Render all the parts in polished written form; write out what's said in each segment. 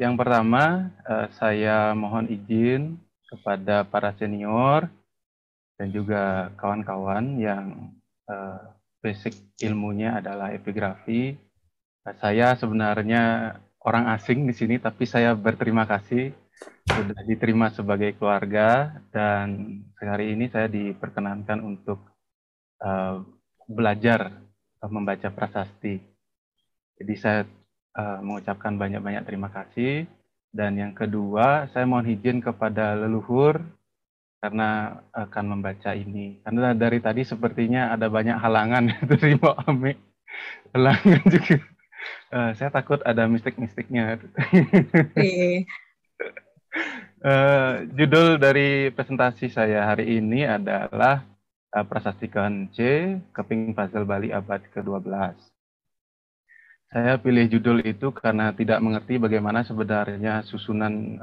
yang pertama saya mohon izin kepada para senior dan juga kawan-kawan yang basic ilmunya adalah epigrafi. Saya sebenarnya orang asing di sini, tapi saya berterima kasih sudah diterima sebagai keluarga dan hari ini saya diperkenankan untuk belajar membaca prasasti. Jadi saya mengucapkan banyak-banyak terima kasih. Dan yang kedua, saya mohon izin kepada leluhur karena akan membaca ini. Karena dari tadi sepertinya ada banyak halangan dari Mbak Ame. Halangan juga. Saya takut ada mistik-mistiknya. Oke. Judul dari presentasi saya hari ini adalah Prasasti Kehence, Keping Puzzle Bali abad ke-12. Saya pilih judul itu karena tidak mengerti bagaimana sebenarnya susunan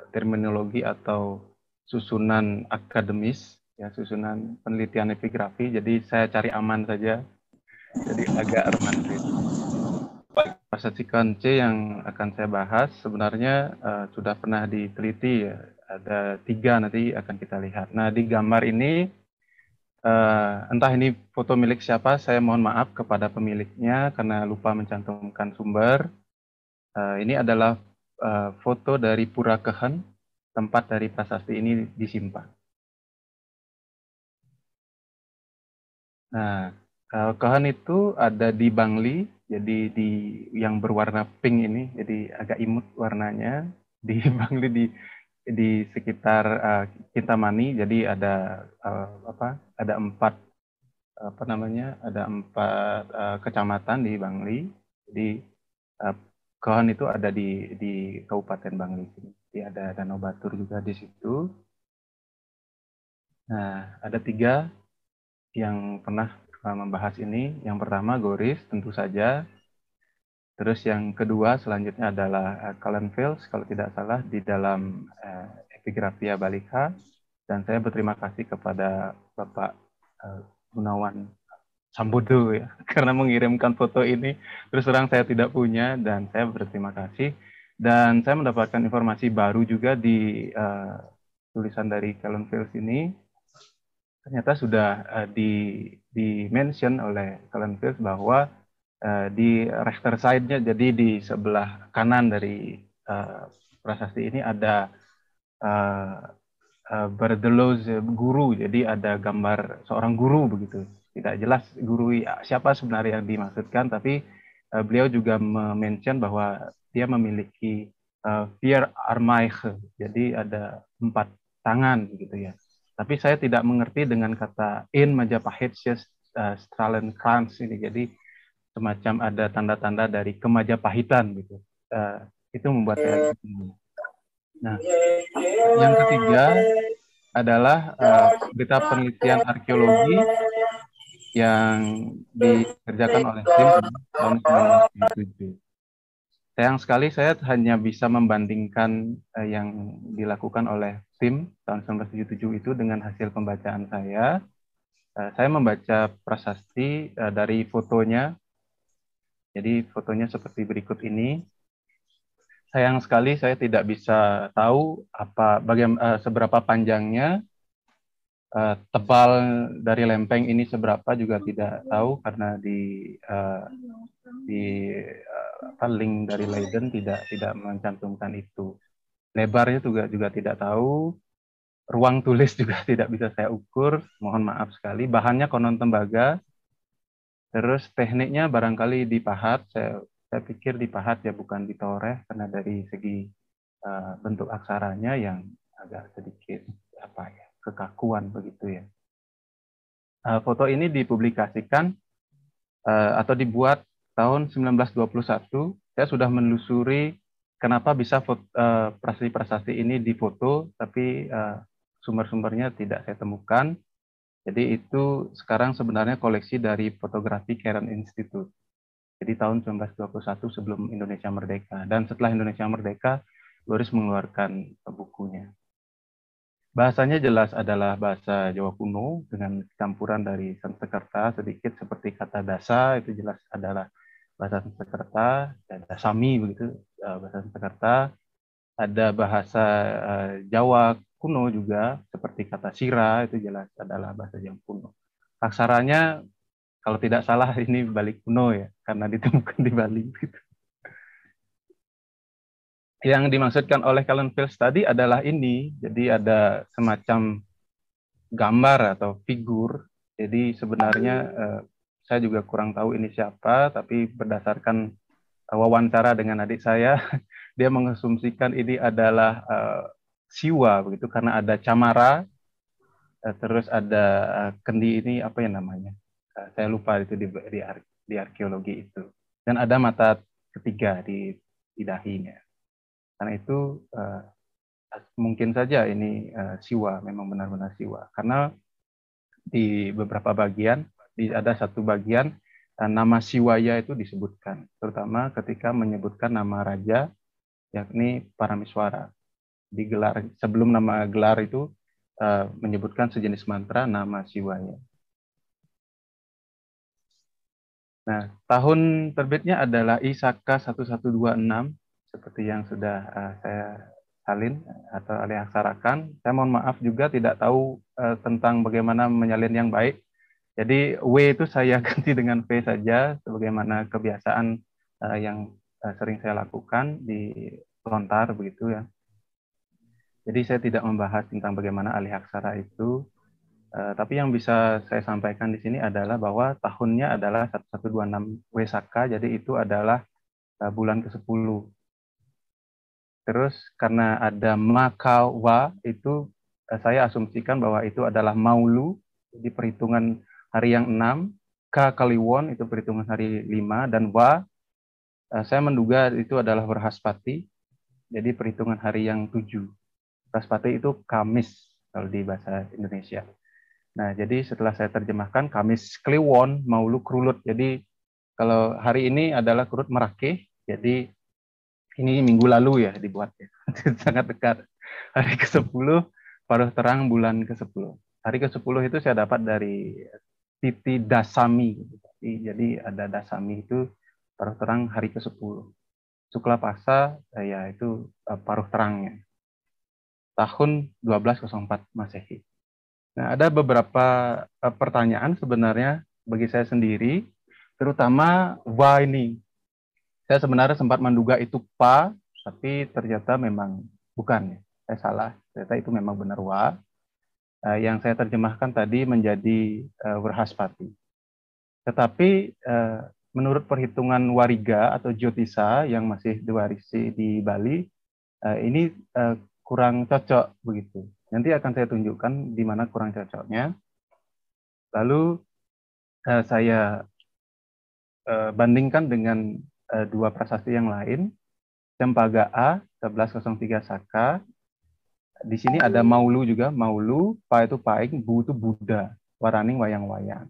terminologi atau susunan akademis, ya susunan penelitian epigrafi. Jadi saya cari aman saja. Jadi agak romantis. Prasasti C yang akan saya bahas sebenarnya sudah pernah diteliti ya. Ada 3 nanti akan kita lihat. Nah di gambar ini entah ini foto milik siapa, saya mohon maaf kepada pemiliknya karena lupa mencantumkan sumber. Ini adalah foto dari Pura Kehen, tempat dari prasasti ini disimpan. Nah, Kehen itu ada di Bangli, jadi di yang berwarna pink ini, jadi agak imut warnanya. Di Bangli di sekitar Kintamani, jadi ada ada 4 apa namanya, ada 4 kecamatan di Bangli. Jadi Kehen itu ada di Kabupaten Bangli sini. Jadi ada Danau Batur juga di situ. Nah, ada 3 yang pernah membahas ini. Yang pertama Goris tentu saja. Terus yang kedua selanjutnya adalah Cullen Fields kalau tidak salah di dalam Epigraphia Balika. Dan saya berterima kasih kepada Bapak Gunawan Sambodo ya karena mengirimkan foto ini. Terus terang saya tidak punya dan saya berterima kasih. Dan saya mendapatkan informasi baru juga di tulisan dari Cullen Fields ini. Ternyata sudah di mention oleh Cullen Fields bahwa di rechter side-nya, jadi di sebelah kanan dari prasasti ini ada berdelos guru, jadi ada gambar seorang guru begitu. Tidak jelas guru siapa sebenarnya yang dimaksudkan, tapi beliau juga mention bahwa dia memiliki vier armaiche, jadi ada 4 tangan gitu ya. Tapi saya tidak mengerti dengan kata in Majapahit Stralenkrans ini, jadi semacam ada tanda-tanda dari Kemajapahitan gitu. Itu membuat saya bingung. Nah, yang ketiga adalah berita penelitian arkeologi yang dikerjakan oleh tim tahun 1977. Sayang sekali saya hanya bisa membandingkan yang dilakukan oleh tim tahun 1977 itu dengan hasil pembacaan saya. Saya membaca prasasti dari fotonya. Jadi fotonya seperti berikut ini. Sayang sekali saya tidak bisa tahu seberapa panjangnya, tebal dari lempeng ini seberapa juga tidak tahu karena di link dari Leiden tidak mencantumkan itu. Lebarnya juga tidak tahu, ruang tulis juga tidak bisa saya ukur, mohon maaf sekali. Bahannya konon tembaga, terus tekniknya barangkali dipahat. Saya pikir dipahat ya, bukan ditoreh karena dari segi bentuk aksaranya yang agak sedikit kekakuan begitu ya. Foto ini dipublikasikan atau dibuat tahun 1921. Saya sudah menelusuri kenapa bisa prasasti-prasasti ini difoto, tapi sumber-sumbernya tidak saya temukan. Jadi itu sekarang sebenarnya koleksi dari fotografi Karen Institute. Jadi tahun 1921 sebelum Indonesia merdeka. Dan setelah Indonesia merdeka, Boris mengeluarkan bukunya. Bahasanya jelas adalah bahasa Jawa kuno dengan campuran dari Sanskerta sedikit seperti kata dasa, itu jelas adalah bahasa Sanskerta, ada Sami begitu, bahasa Sanskerta, ada bahasa Jawa kuno juga, seperti kata sira itu jelas adalah bahasa Jawa kuno. Aksaranya kalau tidak salah ini Bali kuno ya, karena ditemukan di Bali. Gitu. Yang dimaksudkan oleh Cullen Fields tadi adalah ini, jadi ada semacam gambar atau figur. Jadi sebenarnya saya juga kurang tahu ini siapa, tapi berdasarkan wawancara dengan adik saya, dia mengasumsikan ini adalah Siwa begitu karena ada camara, terus ada kendi ini apa ya namanya? Saya lupa itu di arkeologi itu. Dan ada mata ketiga di dahinya. Karena itu mungkin saja ini Siwa, memang benar-benar Siwa. Karena di beberapa bagian, ada satu bagian nama Siwaya itu disebutkan, terutama ketika menyebutkan nama raja, yakni Paramiswara. Digelar sebelum nama gelar itu menyebutkan sejenis mantra nama Siwaya. Nah, tahun terbitnya adalah ISAKA 1126 seperti yang sudah saya salin atau alih aksarakan. Saya mohon maaf juga tidak tahu tentang bagaimana menyalin yang baik. Jadi W itu saya ganti dengan V saja sebagaimana kebiasaan yang sering saya lakukan di lontar begitu ya. Jadi saya tidak membahas tentang bagaimana alih aksara itu, tapi yang bisa saya sampaikan di sini adalah bahwa tahunnya adalah 1126 Wesaka, jadi itu adalah bulan ke-10. Terus karena ada Makawa itu saya asumsikan bahwa itu adalah Maulu, di perhitungan hari yang 6, K Kaliwon itu perhitungan hari 5, dan Wa saya menduga itu adalah Berhaspati, jadi perhitungan hari yang 7. Brahaspati itu Kamis kalau di bahasa Indonesia. Nah, jadi setelah saya terjemahkan Kamis Kliwon, Maulu Krulut. Jadi kalau hari ini adalah Krut Merakeh, jadi ini minggu lalu ya dibuat ya. Sangat dekat. Hari ke-10 paruh terang bulan ke-10. Hari ke-10 itu saya dapat dari Titi Dasami. Jadi ada Dasami itu paruh terang hari ke-10. Sukla Paksa ya itu paruh terangnya. Tahun 1204 Masehi. Nah, ada beberapa pertanyaan sebenarnya bagi saya sendiri, terutama Wa ini. Saya sebenarnya sempat menduga itu Pa, tapi ternyata memang bukan. Ya. Saya salah, ternyata itu memang benar Wa. Yang saya terjemahkan tadi menjadi Werhaspati. Tetapi menurut perhitungan Wariga atau Jyotisa yang masih diwarisi di Bali, ini kurang cocok begitu. Nanti akan saya tunjukkan di mana kurang cocoknya. Lalu saya bandingkan dengan dua prasasti yang lain. Cempaka A 1103 Saka. Di sini ada Maulu juga. Maulu, Pa itu Paing, Bu itu Buddha. Waraning wayang-wayang.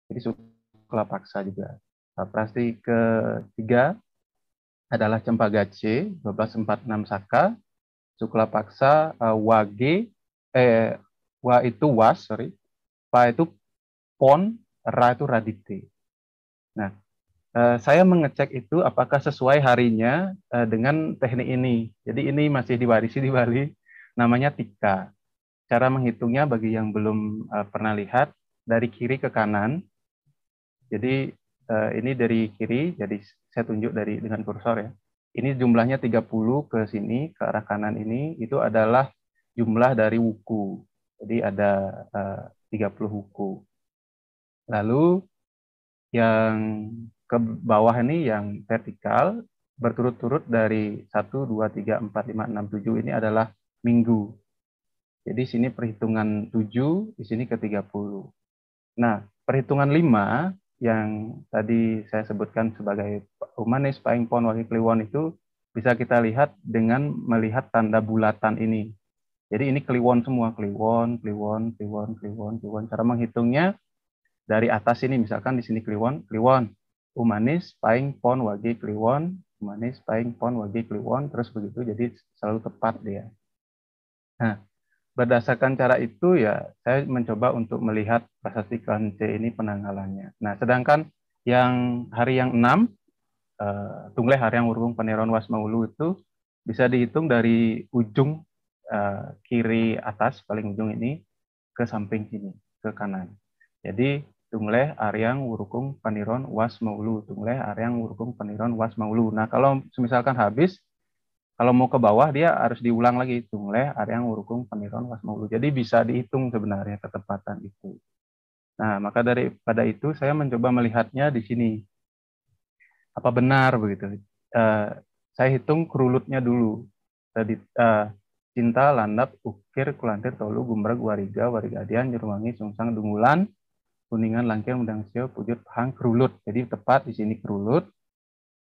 Jadi Sukla Paksa juga. Prasasti ketiga adalah Cempaka C 1246 Saka. Sukla Paksa Wage, Wa itu Was, sorry. Pa itu Pon, Ra itu Radite. Nah, saya mengecek itu apakah sesuai harinya dengan teknik ini. Jadi ini masih diwarisi di Bali, namanya Tika. Cara menghitungnya bagi yang belum pernah lihat, dari kiri ke kanan. Jadi ini dari kiri, jadi saya tunjuk dengan kursor ya. Ini jumlahnya 30 ke sini, ke arah kanan ini, itu adalah jumlah dari wuku. Jadi ada 30 wuku. Lalu yang ke bawah ini yang vertikal berturut-turut dari 1, 2, 3, 4, 5, 6, 7 ini adalah minggu. Jadi sini perhitungan 7, di sini ke 30. Nah, perhitungan 5 yang tadi saya sebutkan sebagai Humanis, Paing, Pon, Wage, Kliwon itu bisa kita lihat dengan melihat tanda bulatan ini. Jadi ini Kliwon semua, Kliwon, Kliwon, Kliwon, Kliwon, Kliwon. Cara menghitungnya dari atas ini, misalkan di sini Kliwon, Kliwon, Humanis, Paing, Pon, Wage, Kliwon, Humanis, Paing, Pon, Wage, Kliwon, terus begitu, jadi selalu tepat dia. Nah, berdasarkan cara itu ya, saya mencoba untuk melihat prasasti Kance ini penanggalannya. Nah, sedangkan yang hari yang 6, Tungleh Haryang Wurung Paniron Was Maulu itu bisa dihitung dari ujung kiri atas paling ujung ini ke samping sini ke kanan. Jadi Tungleh Aryang Wurukung Paniron Was Maulu, Tungleh Aryang Wurukung Paniron Was Maulu. Nah kalau misalkan habis, kalau mau ke bawah dia harus diulang lagi Tungleh Aryang Wurukung Paniron Was Maulu. Jadi bisa dihitung sebenarnya ketepatan itu. Nah maka daripada itu saya mencoba melihatnya di sini. Apa benar begitu? Uh, saya hitung kerulutnya dulu. Tadi cinta landap ukir kulantir tolu gumrag wariga warigadian nyurwangi sungsang dungulan kuningan langkir mendang sio pujut hang kerulut. Jadi tepat di sini kerulut.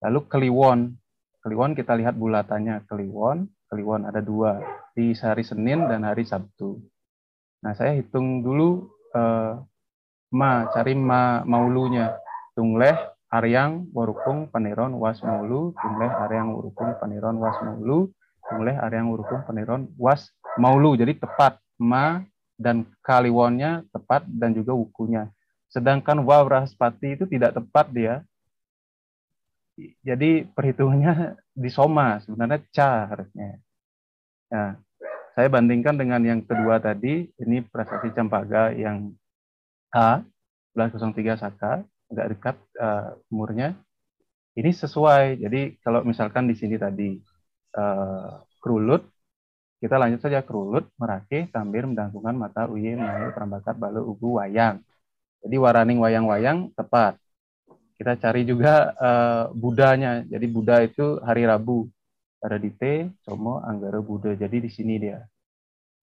Lalu kliwon. Kliwon kita lihat bulatannya. Kliwon ada dua di hari Senin dan hari Sabtu. Nah saya hitung dulu cari maulunya. Tungleh Aryang Warukung Paniron Was Maulu, Tungleh Aryang Warukung Paniron Was Maulu, Tungleh Aryang Warukung Paniron Was Maulu. Jadi tepat ma dan kaliwonnya tepat dan juga wukunya. Sedangkan Waw Rahaspati itu tidak tepat dia. Jadi perhitungannya di soma, sebenarnya ca harusnya. Nah, saya bandingkan dengan yang kedua tadi, ini prasasti Campaga yang A, 1103 Saka, agak dekat umurnya. Ini sesuai. Jadi kalau misalkan di sini tadi kerulut, kita lanjut saja kerulut, merakeh, sambir, mendangkungan, mata, uye, mengalir, perambakat, balu, ugu, wayang. Jadi waraning wayang-wayang tepat. Kita cari juga Budanya. Jadi Buddha itu hari Rabu. Paradite, Somo, Anggara, Buddha. Jadi di sini dia.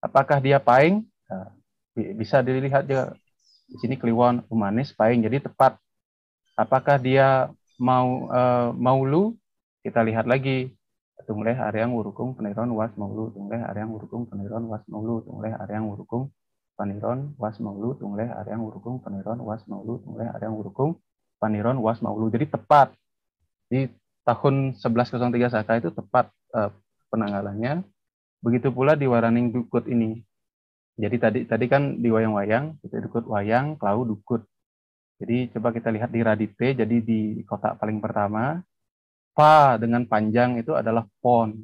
Apakah dia paing? Nah, bisa dilihat juga. Di sini Kliwon, Umanis, paing. Jadi tepat. Apakah dia maulu? Kita lihat lagi. Tungleh Aryang Wurukung Paniron Was Maulu. Tungleh Aryang Wurukung Paniron Was Maulu. Tungleh Aryang Wurukung Paniron Was Maulu. Tungleh Aryang Wurukung Paniron Was Maulu. Tungleh Aryang Wurukung Paniron Was Maulu. Jadi tepat. Di tahun 1103 Saka itu tepat penanggalannya. Begitu pula di Waraning Dukut ini. Jadi tadi kan di wayang-wayang, itu Dukut wayang, Klau Dukut. Jadi coba kita lihat di Radite, jadi di kotak paling pertama, Pa dengan panjang itu adalah pon.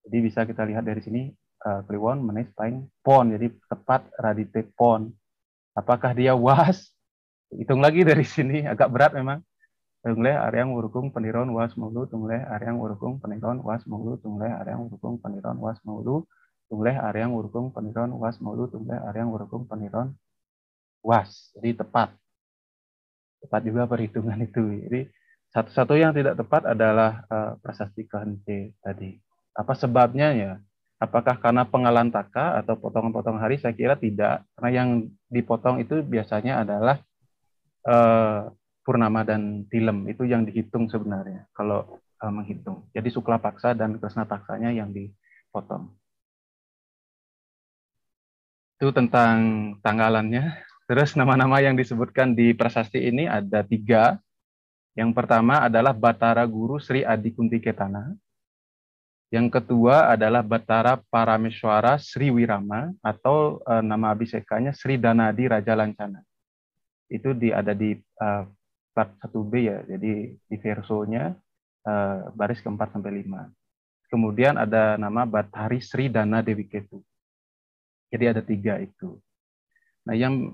Jadi bisa kita lihat dari sini, Kliwon, Menes, Paing, pon. Jadi tepat Radite pon. Apakah dia was? Hitung lagi dari sini, agak berat memang. Tungleh Aryang Wurukung Paniron Was Maulu, Tungleh Aryang Wurukung Paniron Was Maulu, Tungleh Aryang Wurukung Paniron Was Maulu, Tungleh Aryang Wurukung Paniron Was Maulu, Tungleh Aryang Wurukung Paniron Was. Jadi tepat. Tepat juga perhitungan itu. Jadi satu-satu yang tidak tepat adalah prasasti Kehente tadi. Apa sebabnya ya? Apakah karena pengalantaka atau potongan-potongan hari? Saya kira tidak. Karena yang dipotong itu biasanya adalah Purnama dan Tilem. Itu yang dihitung sebenarnya kalau menghitung. Jadi Sukla Paksa dan Kresna Paksanya yang dipotong. Itu tentang tanggalannya. Terus nama-nama yang disebutkan di prasasti ini ada 3. Yang pertama adalah Batara Guru Sri Adi Kunti Ketana. Yang kedua adalah Batara Parameswara Sri Wirama atau nama abisekanya Sri Danadi Raja Lancana. Itu ada di part 1B ya, jadi di versonya baris ke-4 sampai 5. Kemudian ada nama Bathari Sri Dana Dewi Ketu. Jadi ada 3 itu. Nah, yang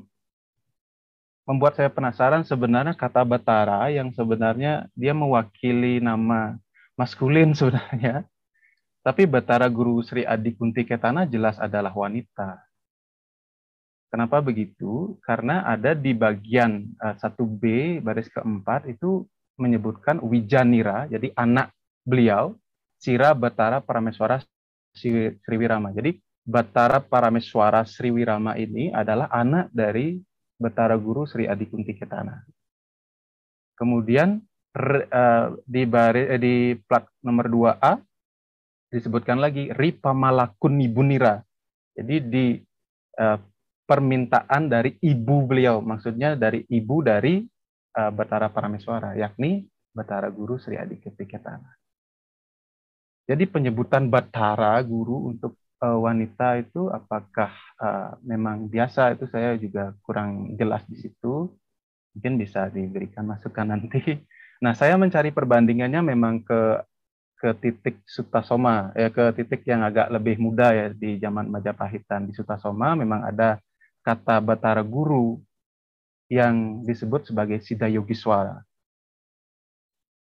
membuat saya penasaran sebenarnya kata Batara yang sebenarnya dia mewakili nama maskulin sebenarnya. Tapi Batara Guru Sri Adi Kunti Ketana jelas adalah wanita. Kenapa begitu? Karena ada di bagian 1B baris ke-4 itu menyebutkan Wijanira, jadi anak beliau, Sira Batara Parameswara Sriwirama. Jadi Batara Parameswara Sriwirama ini adalah anak dari Batara Guru Sri Adi Kunti Ketana. Kemudian di plat nomor 2A disebutkan lagi Ripa Malakun Nibunira. Jadi di permintaan dari ibu beliau, maksudnya dari ibu dari Batara Parameswara, yakni Batara Guru Sri Adi Kunti Ketana. Jadi penyebutan Batara Guru untuk wanita itu apakah memang biasa, itu saya juga kurang jelas di situ. Mungkin bisa diberikan masukan nanti Nah, saya mencari perbandingannya memang ke titik Sutasoma, ya ke titik yang agak lebih muda ya di zaman Majapahitan. Di Sutasoma memang ada kata Batara Guru yang disebut sebagai Siddha Yogiswara.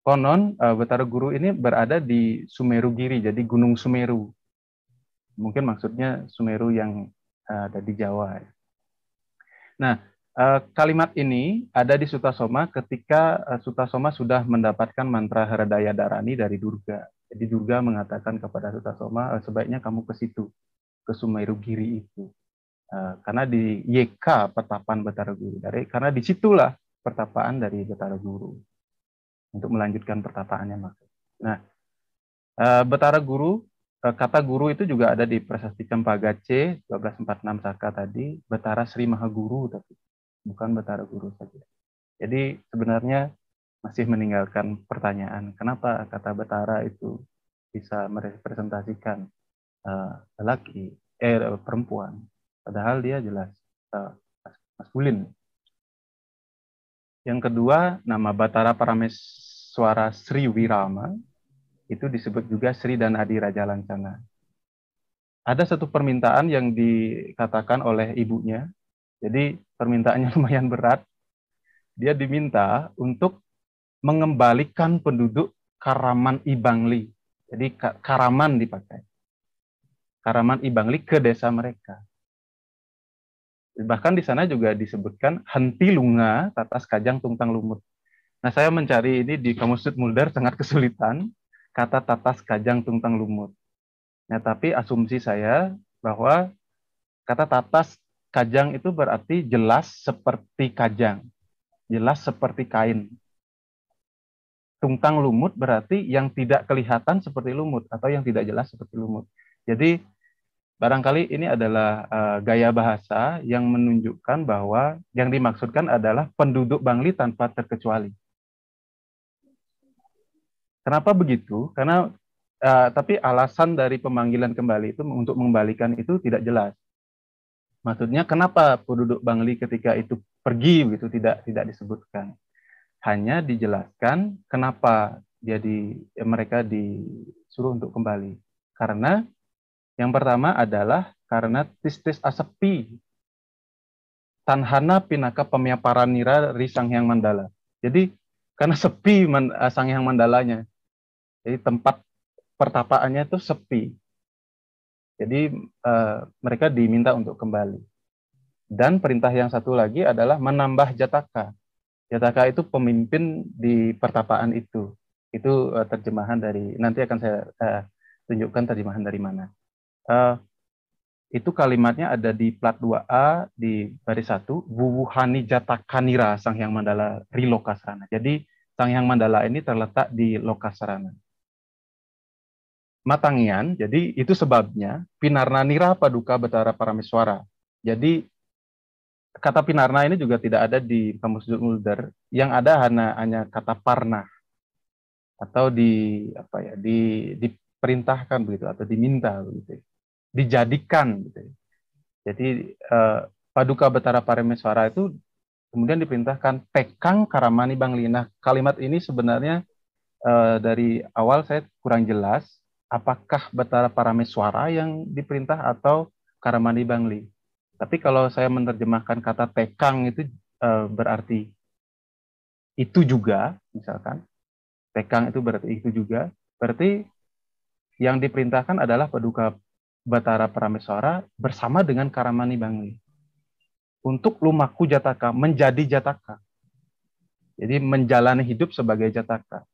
Konon Batara Guru ini berada di Sumeru Giri, jadi Gunung Sumeru. Mungkin maksudnya Sumeru yang ada di Jawa. Nah, kalimat ini ada di Sutasoma ketika Sutasoma sudah mendapatkan mantra Hradaya Dharani dari Durga. Jadi Durga mengatakan kepada Sutasoma, sebaiknya kamu ke situ, ke Sumeru Giri itu. Karena di YK Pertapaan Batara Guru. Karena disitulah pertapaan dari Batara Guru. Untuk melanjutkan pertapaannya maksud. Nah, Batara Guru, kata guru itu juga ada di Prasasti Cempaka C 1246 Saka tadi, Batara Sri Mahaguru, tapi bukan Batara Guru saja. Jadi sebenarnya masih meninggalkan pertanyaan, kenapa kata Batara itu bisa merepresentasikan lelaki, perempuan, padahal dia jelas maskulin. Yang kedua, nama Batara Parameswara Sri Wirama itu disebut juga Sri dan Adi Raja Lancana. Ada satu permintaan yang dikatakan oleh ibunya, jadi permintaannya lumayan berat. Dia diminta untuk mengembalikan penduduk Karaman Ibangli. Jadi Karaman dipakai. Karaman Ibangli ke desa mereka. Bahkan di sana juga disebutkan henti lunga tatas kajang tungtang lumut. Nah, saya mencari ini di Kamus Mulder sangat kesulitan kata tatas kajang tungtang lumut. Nah, tapi asumsi saya bahwa kata tatas kajang itu berarti jelas seperti kajang, jelas seperti kain. Tungtang lumut berarti yang tidak kelihatan seperti lumut atau yang tidak jelas seperti lumut. Jadi barangkali ini adalah gaya bahasa yang menunjukkan bahwa yang dimaksudkan adalah penduduk Bangli tanpa terkecuali. Kenapa begitu? Karena tapi alasan dari pemanggilan kembali itu untuk mengembalikan itu tidak jelas. Maksudnya kenapa penduduk Bangli ketika itu pergi begitu tidak disebutkan. Hanya dijelaskan kenapa mereka disuruh untuk kembali. Karena yang pertama adalah karena tistis asepi tanhana pinaka pemyaparanira ri Sanghyang Mandala. Jadi karena sepi Sanghyang Mandalanya. Jadi tempat pertapaannya itu sepi. Jadi mereka diminta untuk kembali. Dan perintah yang satu lagi adalah menambah Jataka. Jataka itu pemimpin di pertapaan itu. Itu terjemahan dari, nanti akan saya tunjukkan terjemahan dari mana. Itu kalimatnya ada di plat 2A di baris 1, Wuwuhani Jatakanira Sanghyang Mandala Ri Lokasarana. Jadi Sanghyang Mandala ini terletak di Lokasarana. Matangian, jadi itu sebabnya Pinarna Nira Paduka Batara Parameswara. Jadi kata Pinarna ini juga tidak ada di Kamus Mulder, yang ada hanya kata Parna atau diperintahkan begitu atau diminta begitu. Dijadikan gitu. Jadi Paduka Batara Parameswara itu kemudian diperintahkan Pekang Karamani Bangli. Nah, kalimat ini sebenarnya dari awal saya kurang jelas apakah Batara Parameswara yang diperintah atau Karamani Bangli. Tapi kalau saya menerjemahkan kata Pekang itu berarti itu juga, misalkan. Pekang itu berarti itu juga. Berarti yang diperintahkan adalah Paduka Batara Parameswara bersama dengan Karamani Bangli. Untuk lumaku Jataka, menjadi Jataka. Jadi menjalani hidup sebagai Jataka.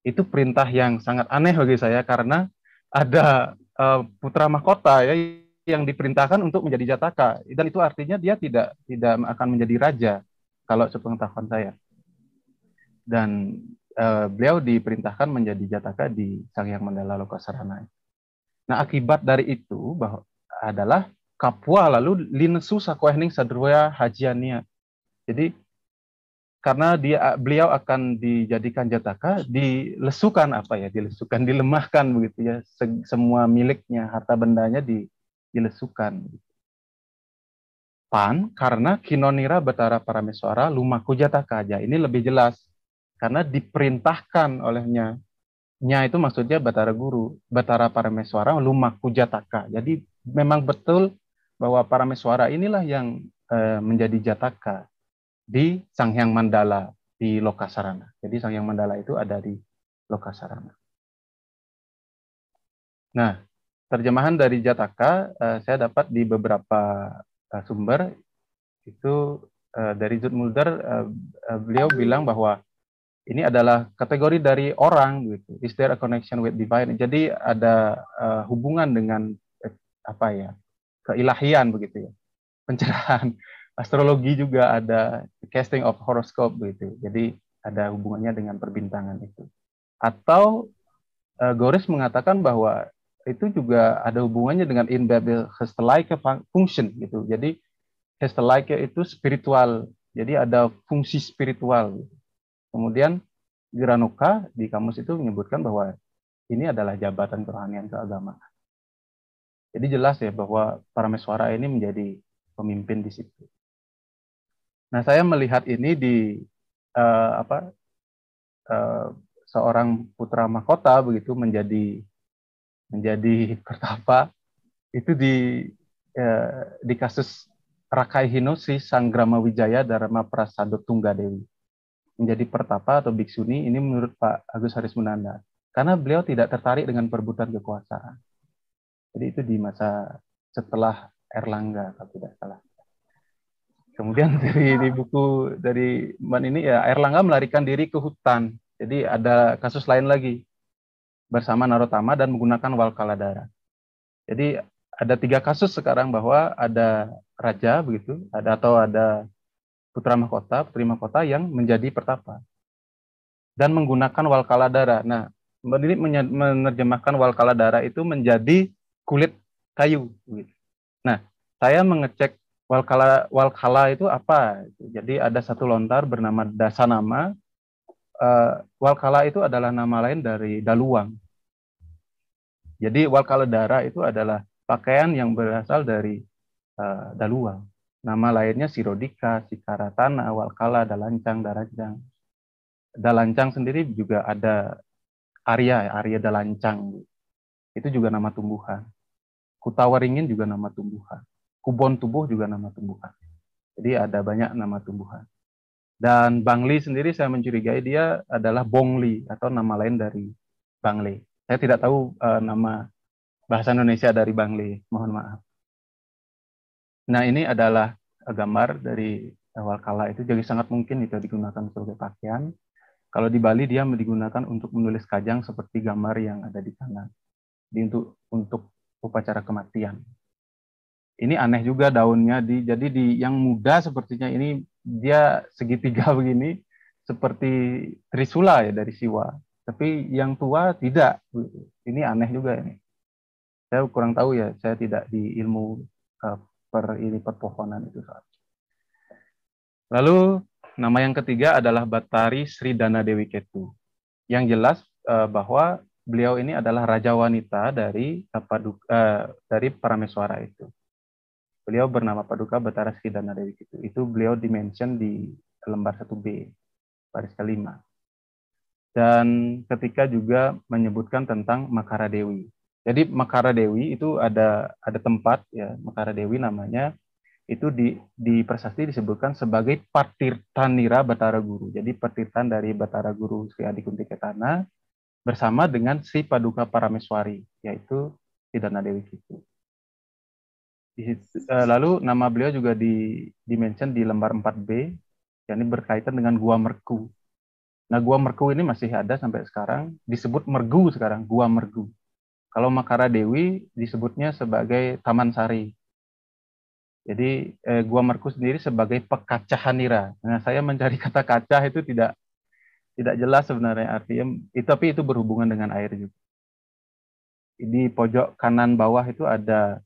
Itu perintah yang sangat aneh bagi saya karena ada putra mahkota ya yang diperintahkan untuk menjadi Jataka, dan itu artinya dia tidak akan menjadi raja kalau sepengetahuan saya. Dan beliau diperintahkan menjadi Jataka di Sanghyang Mandala Lokasarana. Nah, akibat dari itu adalah Kapua lalu linesu sakoehning sadruya hajiania. Jadi karena beliau akan dijadikan Jataka, dilesukan dilemahkan begitu ya, semua miliknya, harta bendanya dilesukan. Karena Kinonira Batara Parameswara lumaku Jataka aja. Ini lebih jelas. karena diperintahkan olehnya. Nya itu maksudnya Batara Guru, Batara Parameswara Lumaku Jataka. Jadi memang betul bahwa Parameswara inilah yang menjadi Jataka di Sanghyang Mandala di Lokasarana. Jadi Sanghyang Mandala itu ada di Lokasarana. Nah, terjemahan dari Jataka saya dapat di beberapa sumber itu dari Zoetmulder, beliau bilang bahwa ini adalah kategori dari orang gitu. Is there a connection with divine? Jadi ada hubungan dengan apa ya? Keilahian begitu ya. Pencerahan. Astrologi juga ada casting of horoscope begitu. Jadi ada hubungannya dengan perbintangan itu. Atau Goris mengatakan bahwa itu juga ada hubungannya dengan in Babel Hestelike function gitu. Jadi Hestelike itu spiritual. Jadi ada fungsi spiritual. Gitu. Kemudian Granoka di kamus itu menyebutkan bahwa ini adalah jabatan kerohanian keagamaan. Jadi jelas ya bahwa Parameswara ini menjadi pemimpin di situ. Nah, saya melihat ini di seorang putra mahkota begitu menjadi pertapa itu di kasus Rakai Hinosi Sang Grama Wijaya Dharma Prasado Tunggadewi. Menjadi pertapa atau biksuni ini menurut Pak Agus Harismunanda karena beliau tidak tertarik dengan perebutan kekuasaan. Jadi itu di masa setelah Erlangga kalau tidak salah. Kemudian di buku dari Man ini ya Erlangga melarikan diri ke hutan. Jadi ada kasus lain lagi bersama Narotama dan menggunakan Walkaladara. Jadi ada 3 kasus sekarang bahwa ada raja begitu, ada putra mahkota, putri mahkota yang menjadi pertapa dan menggunakan Walkaladara. Nah, ini menerjemahkan Walkaladara itu menjadi kulit kayu. Nah, saya mengecek Walkala itu apa. Jadi ada satu lontar bernama Dasanama. Walkala itu adalah nama lain dari Daluang. Jadi Walkaladara itu adalah pakaian yang berasal dari Daluang. Nama lainnya Sirodika, Sikaratana, Walkala, Dalancang, Darajang. Dalancang sendiri juga ada Arya Dalancang. Itu juga nama tumbuhan. Kutawaringin juga nama tumbuhan. Kubon tubuh juga nama tumbuhan. Jadi ada banyak nama tumbuhan. Dan Bangli sendiri saya mencurigai dia adalah Bongli atau nama lain dari Bangli. Saya tidak tahu nama bahasa Indonesia dari Bangli, mohon maaf. Nah, ini adalah gambar dari Walkala itu, jadi sangat mungkin itu digunakan sebagai pakaian. Kalau di Bali dia digunakan untuk menulis kajang seperti gambar yang ada di kanan. Untuk upacara kematian. Ini aneh juga daunnya, jadi di yang muda sepertinya ini dia segitiga begini seperti Trisula ya dari Siwa. Tapi yang tua tidak. Ini aneh juga ini. Saya kurang tahu ya, saya tidak di ilmu perpohonan itu. Lalu nama yang ketiga adalah Batari Sri Dana Dewi Ketu. Yang jelas bahwa beliau ini adalah raja wanita dari Parameswara itu. Beliau bernama Paduka Batara Sri Dana Dewi Ketu. Itu beliau dimention di lembar 1B, baris ke-5. Dan ketika juga menyebutkan tentang Makara Dewi. Jadi Makara Dewi itu ada tempat ya, Makara Dewi namanya, itu di prasasti disebutkan sebagai Patirtanira Batara Guru. Jadi Patirtan dari Batara Guru Sri Adi Kunti Ketana bersama dengan si Paduka Parameswari, yaitu Sri Dana Dewi Ketu. Lalu nama beliau juga di-mention di lembar 4B, yakni berkaitan dengan Gua Merku. Nah, Gua Merku ini masih ada sampai sekarang, disebut Mergu sekarang, Gua Mergu. Kalau Makara Dewi disebutnya sebagai Taman Sari. Jadi Gua Merku sendiri sebagai Pekacahanira. Nah, saya mencari kata kaca itu tidak jelas sebenarnya artinya, tapi itu berhubungan dengan air juga. Di pojok kanan bawah itu ada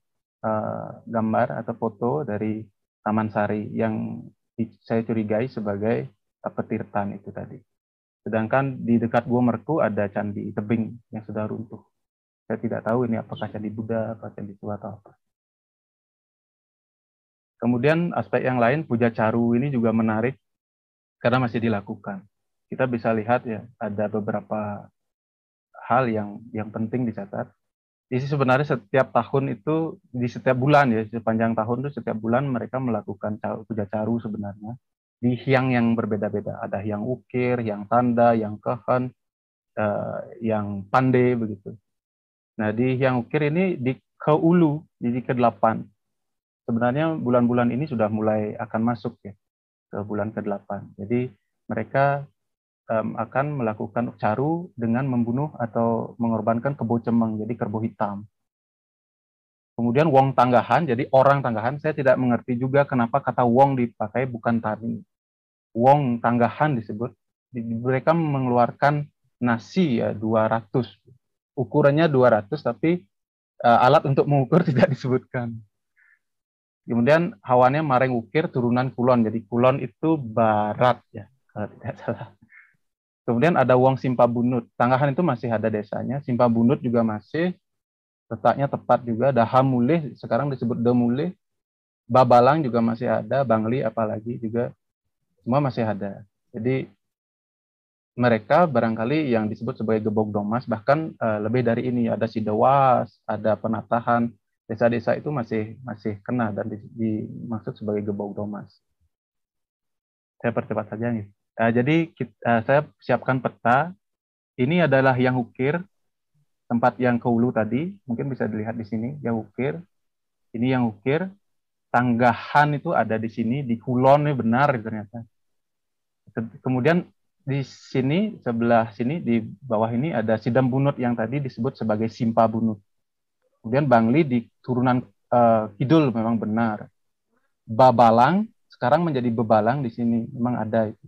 gambar atau foto dari Taman Sari yang saya curigai sebagai petirtan itu tadi. Sedangkan di dekat Gua Merku ada Candi Tebing yang sudah runtuh. Saya tidak tahu ini apakah Candi Buddha, atau Candi Tua atau apa. Kemudian aspek yang lain, puja caru ini juga menarik karena masih dilakukan. kita bisa lihat ya ada beberapa hal yang penting dicatat. Jadi sebenarnya setiap tahun itu di setiap bulan ya sepanjang tahun itu setiap bulan mereka melakukan puja caru sebenarnya di hyang yang berbeda-beda. Ada hyang ukir, hyang tanda, hyang kehen, yang pandai begitu. Nah di hyang ukir ini di ke ulu jadi ke-8. Sebenarnya bulan-bulan ini sudah mulai akan masuk ya ke bulan ke-8. Jadi mereka akan melakukan caru dengan membunuh atau mengorbankan kebo cemeng, jadi kerbau hitam. Kemudian wong tanggahan, jadi orang tanggahan, saya tidak mengerti juga kenapa kata wong dipakai bukan tani. Wong tanggahan disebut, mereka mengeluarkan nasi ya 200. Ukurannya 200 tapi alat untuk mengukur tidak disebutkan. Kemudian hawannya Mareng Ukir turunan Kulon, jadi Kulon itu barat ya kalau tidak salah. Kemudian ada Wong Simpa Bunut. Tanggahan itu masih ada desanya. Simpa Bunut juga masih, letaknya tepat juga. Daha Mulih, sekarang disebut Demulih. Babalang juga masih ada. Bangli apalagi juga. Semua masih ada. Jadi mereka barangkali yang disebut sebagai Gebog Domas, bahkan lebih dari ini. Ada Sidewas, ada Penatahan. Desa-desa itu masih kena dan dimaksud sebagai Gebog Domas. Saya percepat saja nih. Jadi saya siapkan peta. Ini adalah yang ukir, tempat yang ke hulu tadi, mungkin bisa dilihat di sini, yang ukir. Ini yang ukir. Tanggahan itu ada di sini, di Kulon ini benar ternyata. Kemudian di sini, sebelah sini, di bawah ini ada Sidam Bunut yang tadi disebut sebagai Simpa Bunut. Kemudian Bangli di turunan Kidul memang benar. Babalang sekarang menjadi Bebalang di sini, memang ada itu.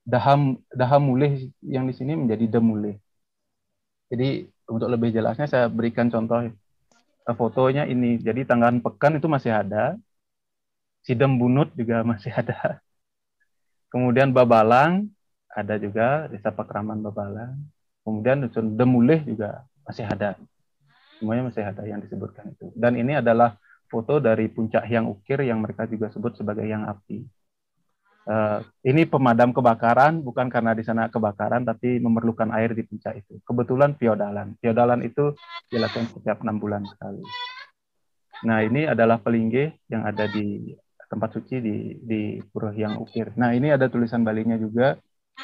Daha Mulih yang di sini menjadi Demulih. Jadi untuk lebih jelasnya saya berikan contoh fotonya ini. Jadi Tanggahan Pekan itu masih ada. Sidem Bunut juga masih ada. Kemudian Babalang ada juga, Desa Pakraman Babalang. Kemudian Dusun Demulih juga masih ada. Semuanya masih ada yang disebutkan itu. Dan ini adalah foto dari puncak Hyang Ukir yang mereka juga sebut sebagai Hyang Api. Ini pemadam kebakaran, bukan karena di sana kebakaran, tapi memerlukan air di puncak itu. Kebetulan piodalan. Piodalan itu dilakukan setiap 6 bulan sekali. Nah, ini adalah pelinggih yang ada di tempat suci di Pura Hyang Ukir. Nah, ini ada tulisan Balinya juga.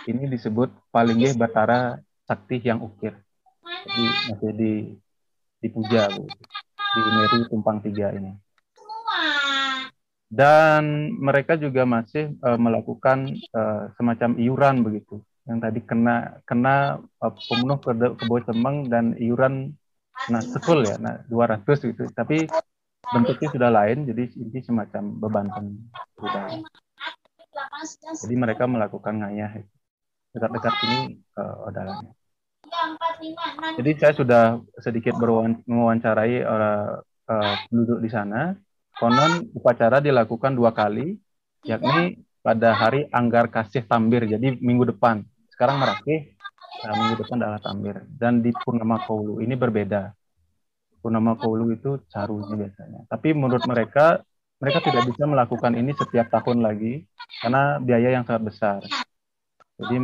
Ini disebut Palinggih Batara Sakti Hyang Ukir. Jadi masih dipuja di Meru Tumpang 3 ini. Dan mereka juga masih melakukan semacam iuran begitu. Yang tadi kena pembunuh kebo cemeng dan iuran sekul ya, 200 gitu. Tapi bentuknya sudah lain, jadi ini semacam bebanten budaya. Jadi mereka melakukan ngayah dekat-dekat sini odalanya. Jadi saya sudah sedikit mewawancarai penduduk di sana. Konon upacara dilakukan 2 kali, yakni pada hari Anggar Kasih Tambir, jadi minggu depan. Sekarang Merakih, minggu depan adalah Tambir. Dan di Purnama Koulu ini berbeda. Purnama Koulu itu carunya biasanya. Tapi menurut mereka tidak bisa melakukan ini setiap tahun lagi, karena biaya yang sangat besar. Jadi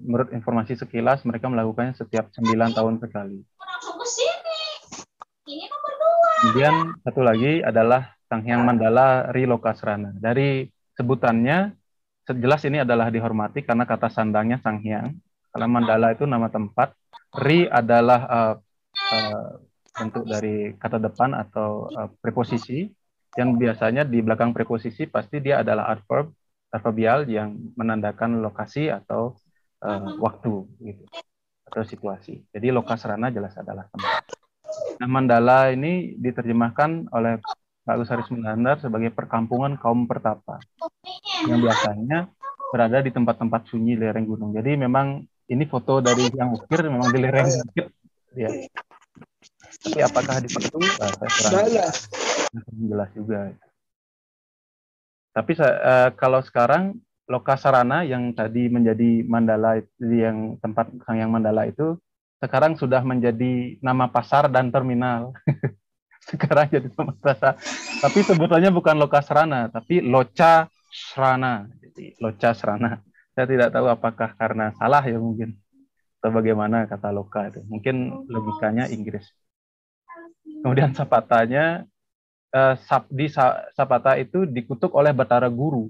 menurut informasi sekilas, mereka melakukannya setiap 9 tahun sekali. Kemudian satu lagi adalah Sanghyang Mandala Ri Lokasrana. Dari sebutannya, jelas ini adalah dihormati karena kata sandangnya Sanghyang. Karena Mandala itu nama tempat. Ri adalah bentuk dari kata depan atau preposisi. Yang biasanya di belakang preposisi pasti dia adalah adverbial yang menandakan lokasi atau waktu gitu, atau situasi. Jadi Lokasrana jelas adalah tempat. Nah, Mandala ini diterjemahkan oleh Pak Gus Haris Mengandar sebagai perkampungan kaum pertapa yang biasanya berada di tempat-tempat sunyi lereng gunung. Jadi memang ini foto dari yang ukir memang di lereng bukit ya. Tapi apakah di situ saya kurang jelas juga. Tapi kalau sekarang Lokasarana yang tadi menjadi Mandala, yang tempat Sanghyang Mandala itu sekarang sudah menjadi nama pasar dan terminal. Sekarang jadi nama pasar. Tapi sebutannya bukan Lokasrana, tapi Loca Srana. Jadi Loca Srana. Saya tidak tahu apakah karena salah ya mungkin atau bagaimana kata loka itu. Mungkin logikanya Inggris. Kemudian sapatanya sapata itu dikutuk oleh Batara Guru.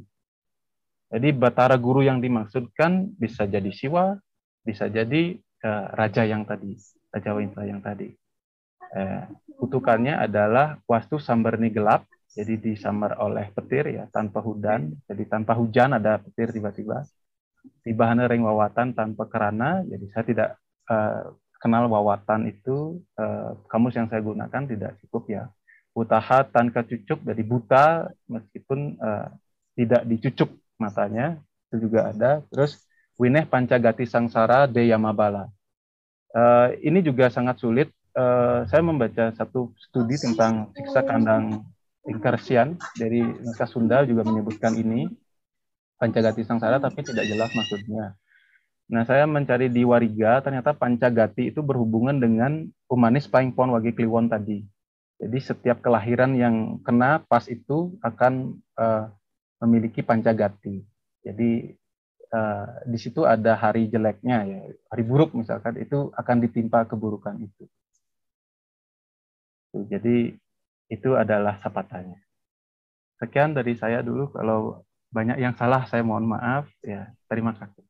Jadi Batara Guru yang dimaksudkan bisa jadi Siwa, bisa jadi raja yang tadi, Raja Winta yang tadi. Kutukannya adalah Wastu Sambarni gelap, jadi disambar oleh petir ya, tanpa hujan. Jadi tanpa hujan ada petir tiba-tiba. Tibahana ring wawatan tanpa kerana, jadi saya tidak kenal wawatan itu, kamus yang saya gunakan tidak cukup ya. Butaha tanpa cucuk, dari buta meskipun tidak dicucuk matanya, itu juga ada. Terus wineh pancagati sangsara de yamabala. Ini juga sangat sulit. Saya membaca satu studi tentang siksa kandang Inkarsian dari naskah Sunda juga menyebutkan ini pancagati sangsara, tapi tidak jelas maksudnya. Nah, saya mencari di Wariga, ternyata pancagati itu berhubungan dengan Umanis Paing Pon Wage Kliwon tadi. Jadi setiap kelahiran yang kena pas itu akan memiliki pancagati. Jadi di situ ada hari jeleknya ya, hari buruk misalkan, itu akan ditimpa keburukan itu. Jadi itu adalah sapatanya. Sekian dari saya dulu. Kalau banyak yang salah saya mohon maaf ya. Terima kasih.